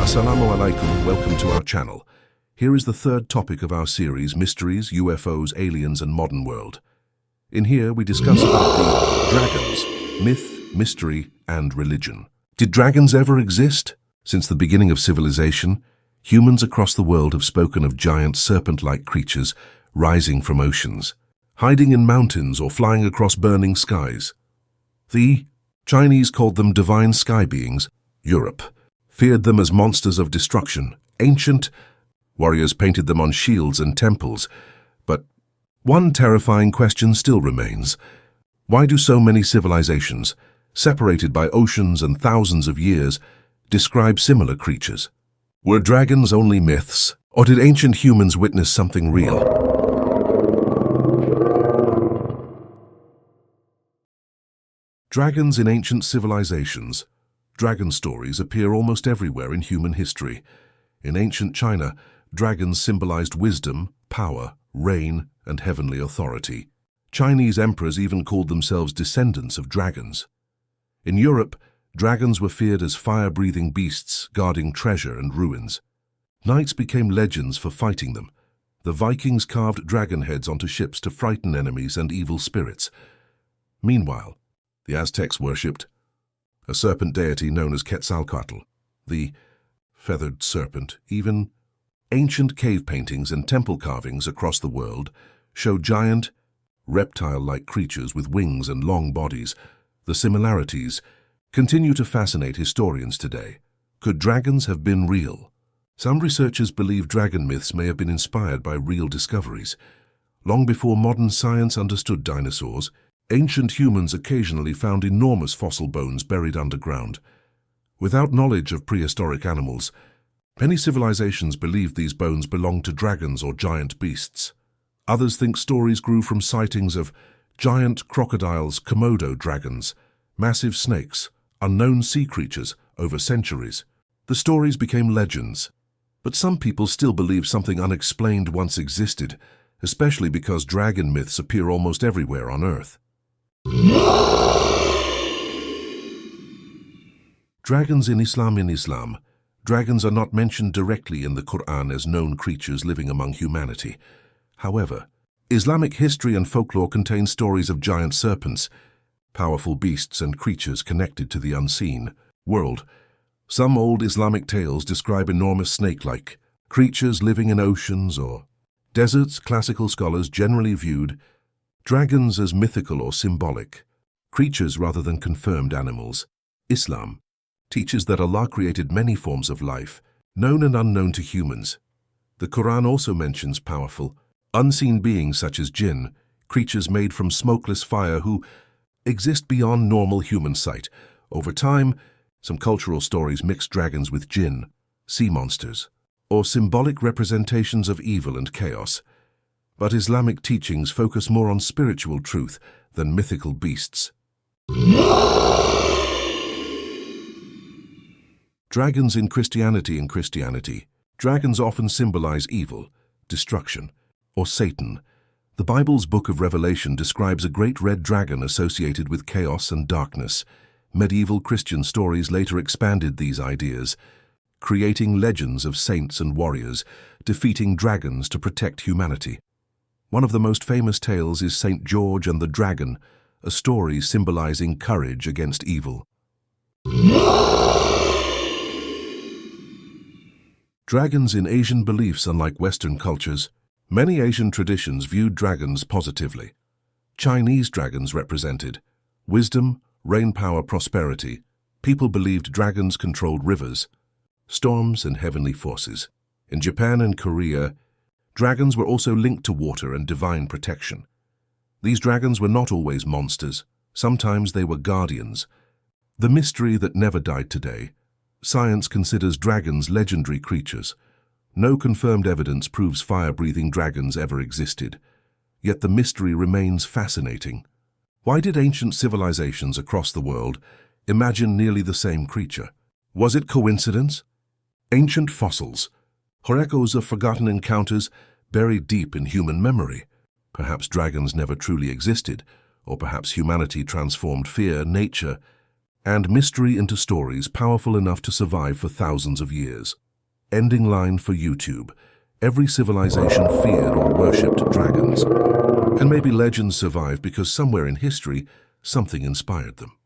Assalamu alaikum, welcome to our channel. Here is the third topic of our series, Mysteries, UFOs, Aliens and Modern World. In here we discuss about the dragons, myth, mystery and religion. Did dragons ever exist? Since the beginning of civilization, humans across the world have spoken of giant serpent-like creatures rising from oceans, hiding in mountains or flying across burning skies. The Chinese called them divine sky beings. Europe feared them as monsters of destruction. Ancient warriors painted them on shields and temples. But one terrifying question still remains. Why do so many civilizations, separated by oceans and thousands of years, describe similar creatures? Were dragons only myths, or did ancient humans witness something real? Dragons in ancient civilizations. Dragon stories appear almost everywhere in human history. In ancient China, dragons symbolized wisdom, power, reign, and heavenly authority. Chinese emperors even called themselves descendants of dragons. In Europe, dragons were feared as fire-breathing beasts guarding treasure and ruins. Knights became legends for fighting them. The Vikings carved dragon heads onto ships to frighten enemies and evil spirits. Meanwhile, the Aztecs worshipped a serpent deity known as Quetzalcoatl, the feathered serpent. Even ancient cave paintings and temple carvings across the world show giant, reptile-like creatures with wings and long bodies. The similarities continue to fascinate historians today. Could dragons have been real? Some researchers believe dragon myths may have been inspired by real discoveries. Long before modern science understood dinosaurs, ancient humans occasionally found enormous fossil bones buried underground. Without knowledge of prehistoric animals, many civilizations believed these bones belonged to dragons or giant beasts. Others think stories grew from sightings of giant crocodiles, Komodo dragons, massive snakes, unknown sea creatures over centuries. The stories became legends. But some people still believe something unexplained once existed, especially because dragon myths appear almost everywhere on Earth. Dragons in Islam. In Islam, dragons are not mentioned directly in the Quran as known creatures living among humanity. However, Islamic history and folklore contain stories of giant serpents, powerful beasts and creatures connected to the unseen world. Some old Islamic tales describe enormous snake-like creatures living in oceans or deserts. Classical scholars generally viewed dragons as mythical or symbolic creatures rather than confirmed animals. Islam teaches that Allah created many forms of life, known and unknown to humans. The Quran also mentions powerful, unseen beings such as jinn, creatures made from smokeless fire who exist beyond normal human sight. Over time, some cultural stories mix dragons with jinn, sea monsters, or symbolic representations of evil and chaos. But Islamic teachings focus more on spiritual truth than mythical beasts. Dragons in Christianity. In Christianity, dragons often symbolize evil, destruction, or Satan. The Bible's book of Revelation describes a great red dragon associated with chaos and darkness. Medieval Christian stories later expanded these ideas, creating legends of saints and warriors defeating dragons to protect humanity. One of the most famous tales is St. George and the Dragon, a story symbolizing courage against evil. Dragons in Asian beliefs. Unlike Western cultures, many Asian traditions viewed dragons positively. Chinese dragons represented wisdom, rain power, prosperity. People believed dragons controlled rivers, storms, and heavenly forces. In Japan and Korea, dragons were also linked to water and divine protection. These dragons were not always monsters. Sometimes they were guardians. The mystery that never died today. Science considers dragons legendary creatures. No confirmed evidence proves fire-breathing dragons ever existed. Yet the mystery remains fascinating. Why did ancient civilizations across the world imagine nearly the same creature? Was it coincidence? Ancient fossils, echoes of forgotten encounters buried deep in human memory. Perhaps dragons never truly existed, or perhaps humanity transformed fear, nature, and mystery into stories powerful enough to survive for thousands of years. Ending line for YouTube. Every civilization feared or worshipped dragons. And maybe legends survive because somewhere in history, something inspired them.